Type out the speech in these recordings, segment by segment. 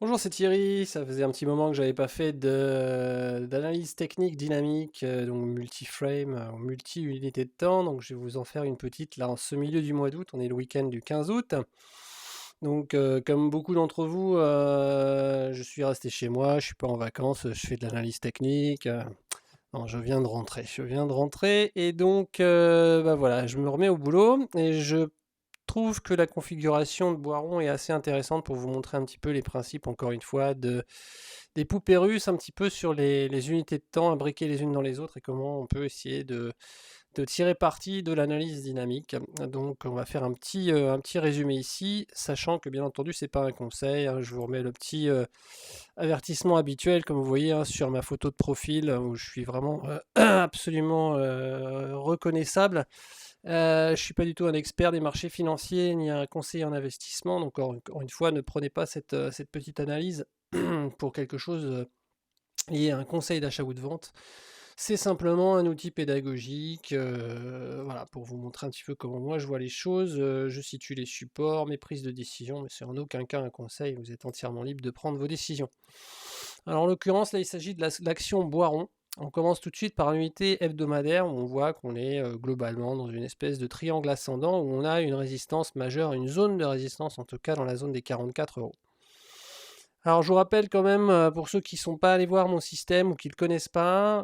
Bonjour, c'est Thierry. Ça faisait un petit moment que j'avais pas fait d'analyse technique dynamique, donc multi-frame, multi-unité de temps. Donc je vais vous en faire une petite là en ce milieu du mois d'août. On est le week-end du 15 août. Donc comme beaucoup d'entre vous, je suis resté chez moi. Je suis pas en vacances. Je fais de l'analyse technique. Non, je viens de rentrer. Je viens de rentrer et donc bah voilà, je me remets au boulot et je trouve que la configuration de Boiron est assez intéressante pour vous montrer un petit peu les principes, encore une fois, des poupées russes, un petit peu sur les unités de temps imbriquées les unes dans les autres et comment on peut essayer de tirer parti de l'analyse dynamique. Donc on va faire un petit résumé ici, sachant que bien entendu c'est pas un conseil, hein. Je vous remets le petit avertissement habituel, comme vous voyez hein, sur ma photo de profil, où je suis vraiment absolument reconnaissable. Je ne suis pas du tout un expert des marchés financiers ni un conseiller en investissement. Donc, encore une fois, ne prenez pas cette petite analyse pour quelque chose lié à un conseil d'achat ou de vente. C'est simplement un outil pédagogique, voilà, pour vous montrer un petit peu comment moi je vois les choses. Je situe les supports, mes prises de décision, mais c'est en aucun cas un conseil. Vous êtes entièrement libre de prendre vos décisions. Alors en l'occurrence, là, il s'agit de l'action Boiron. On commence tout de suite par l'unité hebdomadaire où on voit qu'on est globalement dans une espèce de triangle ascendant où on a une résistance majeure, une zone de résistance en tout cas dans la zone des 44 euros. Alors je vous rappelle quand même, pour ceux qui ne sont pas allés voir mon système ou qui ne le connaissent pas,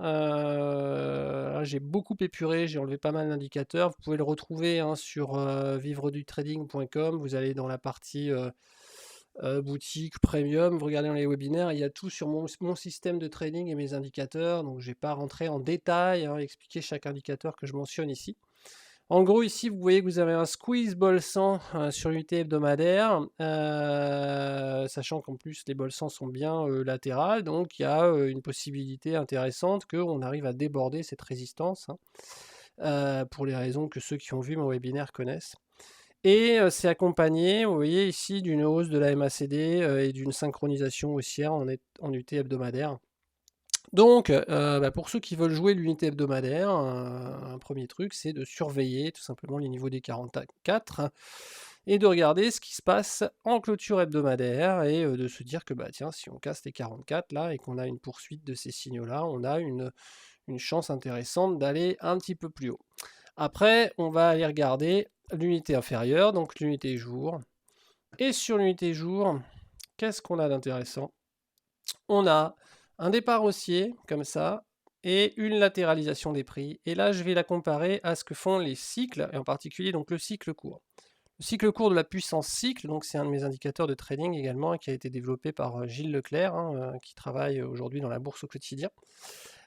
j'ai beaucoup épuré, j'ai enlevé pas mal d'indicateurs. Vous pouvez le retrouver hein, sur vivredutrading.com. Vous allez dans la partie boutique, premium, vous regardez dans les webinaires, il y a tout sur mon système de trading et mes indicateurs. Donc je ne vais pas rentrer en détail, hein, expliquer chaque indicateur que je mentionne ici. En gros, ici, vous voyez que vous avez un squeeze bol 100 sur l'unité hebdomadaire, sachant qu'en plus, les bol 100 sont bien latérales, donc il y a une possibilité intéressante qu'on arrive à déborder cette résistance, hein, pour les raisons que ceux qui ont vu mon webinaire connaissent. Et c'est accompagné, vous voyez ici, d'une hausse de la MACD et d'une synchronisation haussière en unité hebdomadaire. Donc, bah, pour ceux qui veulent jouer l'unité hebdomadaire, un premier truc, c'est de surveiller tout simplement les niveaux des 44 et de regarder ce qui se passe en clôture hebdomadaire et de se dire que bah, tiens, si on casse les 44 là et qu'on a une poursuite de ces signaux-là, on a une chance intéressante d'aller un petit peu plus haut. Après, on va aller regarder l'unité inférieure, donc l'unité jour. Et sur l'unité jour, qu'est-ce qu'on a d'intéressant? On a un départ haussier, comme ça, et une latéralisation des prix. Et là, je vais la comparer à ce que font les cycles, et en particulier donc le cycle court. Le cycle court de la puissance cycle, donc c'est un de mes indicateurs de trading également, qui a été développé par Gilles Leclerc, hein, qui travaille aujourd'hui dans la bourse au quotidien,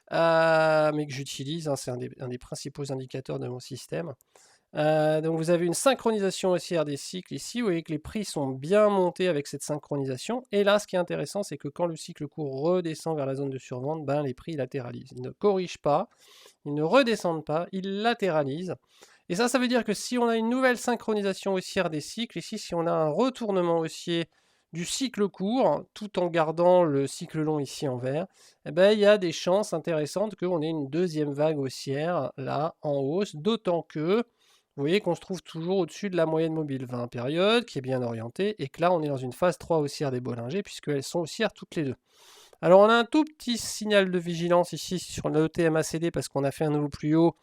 mais que j'utilise, hein, c'est un des principaux indicateurs de mon système. Donc vous avez une synchronisation haussière des cycles ici. Vous voyez que les prix sont bien montés avec cette synchronisation. Et là, ce qui est intéressant, c'est que quand le cycle court redescend vers la zone de survente, ben, les prix latéralisent. Ils ne corrigent pas, ils ne redescendent pas, ils latéralisent. Et ça veut dire que si on a une nouvelle synchronisation haussière des cycles, ici, si on a un retournement haussier du cycle court, tout en gardant le cycle long ici en vert, eh ben, il y a des chances intéressantes qu'on ait une deuxième vague haussière là en hausse, d'autant que vous voyez qu'on se trouve toujours au-dessus de la moyenne mobile 20 périodes, qui est bien orientée, et que là on est dans une phase 3 haussière des Bollinger, puisqu'elles sont haussières toutes les deux. Alors on a un tout petit signal de vigilance ici sur le TMACD parce qu'on a fait un nouveau plus haut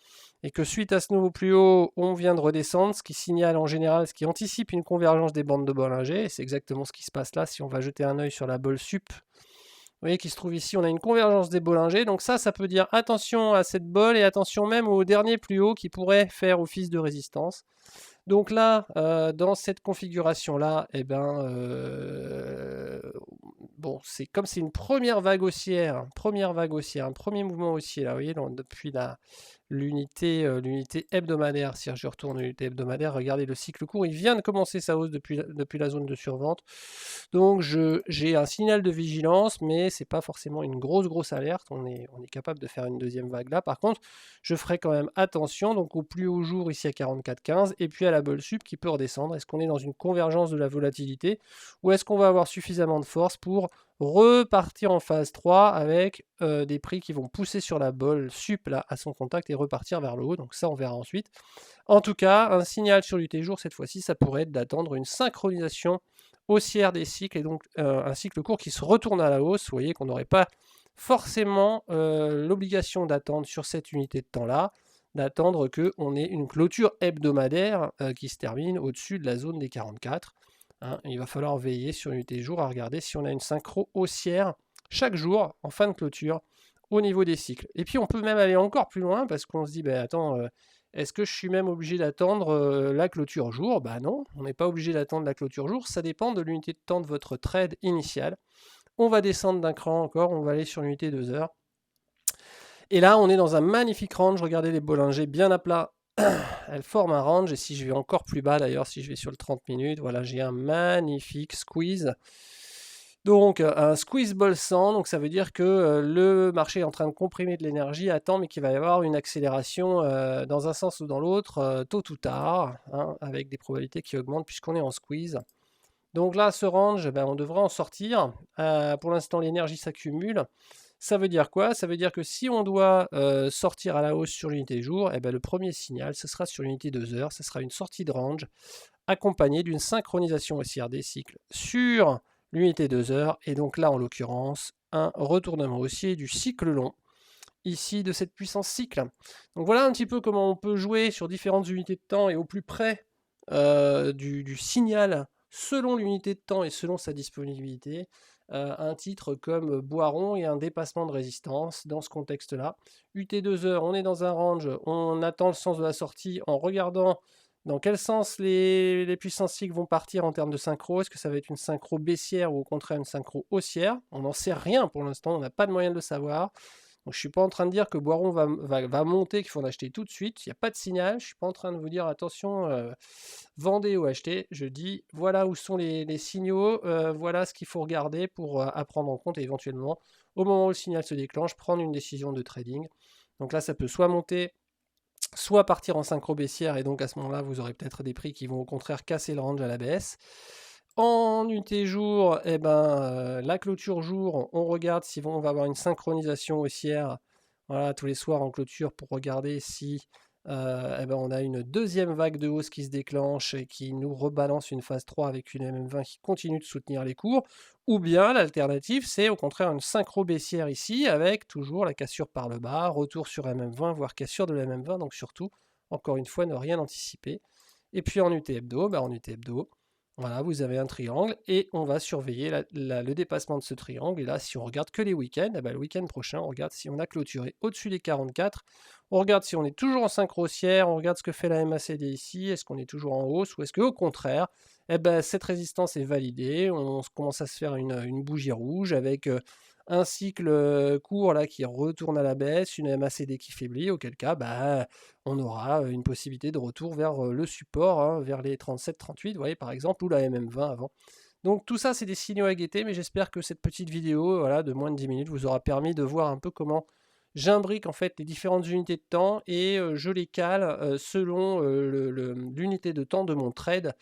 et que suite à ce nouveau plus haut, on vient de redescendre, ce qui signale en général, ce qui anticipe une convergence des bandes de Bollinger, et c'est exactement ce qui se passe là si on va jeter un œil sur la Bol Sup. Vous voyez qui se trouve ici, on a une convergence des Bollinger, donc ça peut dire attention à cette bolle et attention même au dernier plus haut qui pourrait faire office de résistance. Donc là, dans cette configuration-là, eh ben, bon, c'est comme c'est une première vague haussière, un premier mouvement haussier, là, vous voyez, depuis l'unité hebdomadaire. Si je retourne à l'unité hebdomadaire, regardez le cycle court, il vient de commencer sa hausse depuis la zone de survente. Donc j'ai un signal de vigilance, mais c'est pas forcément une grosse alerte. On est capable de faire une deuxième vague là. Par contre, je ferai quand même attention donc au plus haut jour ici à 44,15 et puis à la Bol Sup qui peut redescendre. Est-ce qu'on est dans une convergence de la volatilité ou est-ce qu'on va avoir suffisamment de force pour repartir en phase 3 avec des prix qui vont pousser sur la Bol Sup là, à son contact et repartir vers le haut. Donc ça, on verra ensuite. En tout cas, un signal sur l'UT jour cette fois-ci, ça pourrait être d'attendre une synchronisation haussière des cycles et donc un cycle court qui se retourne à la hausse. Vous voyez qu'on n'aurait pas forcément l'obligation d'attendre sur cette unité de temps-là, d'attendre qu'on ait une clôture hebdomadaire qui se termine au-dessus de la zone des 44. Hein. Il va falloir veiller sur l'unité jour à regarder si on a une synchro haussière chaque jour en fin de clôture au niveau des cycles. Et puis on peut même aller encore plus loin parce qu'on se dit, ben attends, est-ce que je suis même obligé d'attendre la clôture jour? Bah non, on n'est pas obligé d'attendre la clôture jour, ça dépend de l'unité de temps de votre trade initial. On va descendre d'un cran encore, on va aller sur l'unité 2 heures. Et là, on est dans un magnifique range, regardez les Bollinger bien à plat. Elles forment un range, et si je vais encore plus bas d'ailleurs, si je vais sur le 30 minutes, voilà, j'ai un magnifique squeeze. Donc un squeeze bol 100, donc ça veut dire que le marché est en train de comprimer de l'énergie à temps, mais qu'il va y avoir une accélération dans un sens ou dans l'autre, tôt ou tard, hein, avec des probabilités qui augmentent puisqu'on est en squeeze. Donc là, ce range, ben, on devrait en sortir. Pour l'instant, l'énergie s'accumule. Ça veut dire quoi? Ça veut dire que si on doit sortir à la hausse sur l'unité jour, eh ben, le premier signal, ce sera sur l'unité 2 heures, ce sera une sortie de range accompagnée d'une synchronisation haussière des cycles sur l'unité 2 heures, et donc là en l'occurrence un retournement haussier du cycle long, ici de cette puissance cycle. Donc voilà un petit peu comment on peut jouer sur différentes unités de temps et au plus près du signal selon l'unité de temps et selon sa disponibilité. Un titre comme Boiron et un dépassement de résistance dans ce contexte-là. UT2 heures, on est dans un range, on attend le sens de la sortie en regardant dans quel sens les puissances cycles vont partir en termes de synchro. Est-ce que ça va être une synchro baissière ou au contraire une synchro haussière? On n'en sait rien pour l'instant, on n'a pas de moyen de le savoir. Donc, je ne suis pas en train de dire que Boiron va monter, qu'il faut en acheter tout de suite. Il n'y a pas de signal. Je ne suis pas en train de vous dire attention, vendez ou achetez. Je dis voilà où sont les signaux, voilà ce qu'il faut regarder pour apprendre en compte et éventuellement, au moment où le signal se déclenche, prendre une décision de trading. Donc là, ça peut soit monter, soit partir en synchro baissière, et donc à ce moment-là, vous aurez peut-être des prix qui vont au contraire casser le range à la baisse. En UT jour, eh ben, la clôture jour, on regarde si on va avoir une synchronisation haussière, voilà, tous les soirs en clôture pour regarder si eh ben, on a une deuxième vague de hausse qui se déclenche et qui nous rebalance une phase 3 avec une MM20 qui continue de soutenir les cours, ou bien l'alternative c'est au contraire une synchro baissière ici avec toujours la cassure par le bas, retour sur MM20, voire cassure de la MM20, donc surtout, encore une fois, ne rien anticiper. Et puis en UT hebdo, en UT hebdo, voilà, vous avez un triangle et on va surveiller le dépassement de ce triangle. Et là, si on regarde que les week-ends, le week-end prochain, on regarde si on a clôturé au-dessus des 44. On regarde si on est toujours en synchro haussière, on regarde ce que fait la MACD ici, est-ce qu'on est toujours en hausse ou est-ce qu'au contraire, cette résistance est validée, on commence à se faire une bougie rouge avec un cycle court là qui retourne à la baisse, une MACD qui faiblit, auquel cas on aura une possibilité de retour vers le support, hein, vers les 37-38, vous voyez par exemple, ou la MM20 avant. Donc tout ça c'est des signaux à guetter, mais j'espère que cette petite vidéo voilà, de moins de 10 minutes vous aura permis de voir un peu comment j'imbrique en fait les différentes unités de temps et je les cale selon l'unité de temps de mon trade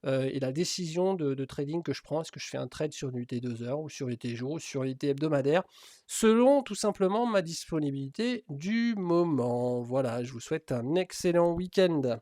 et la décision de trading que je prends. Est-ce que je fais un trade sur l'unité 2 heures ou sur l'unité jour ou sur l'unité hebdomadaire selon tout simplement ma disponibilité du moment. Voilà, je vous souhaite un excellent week-end.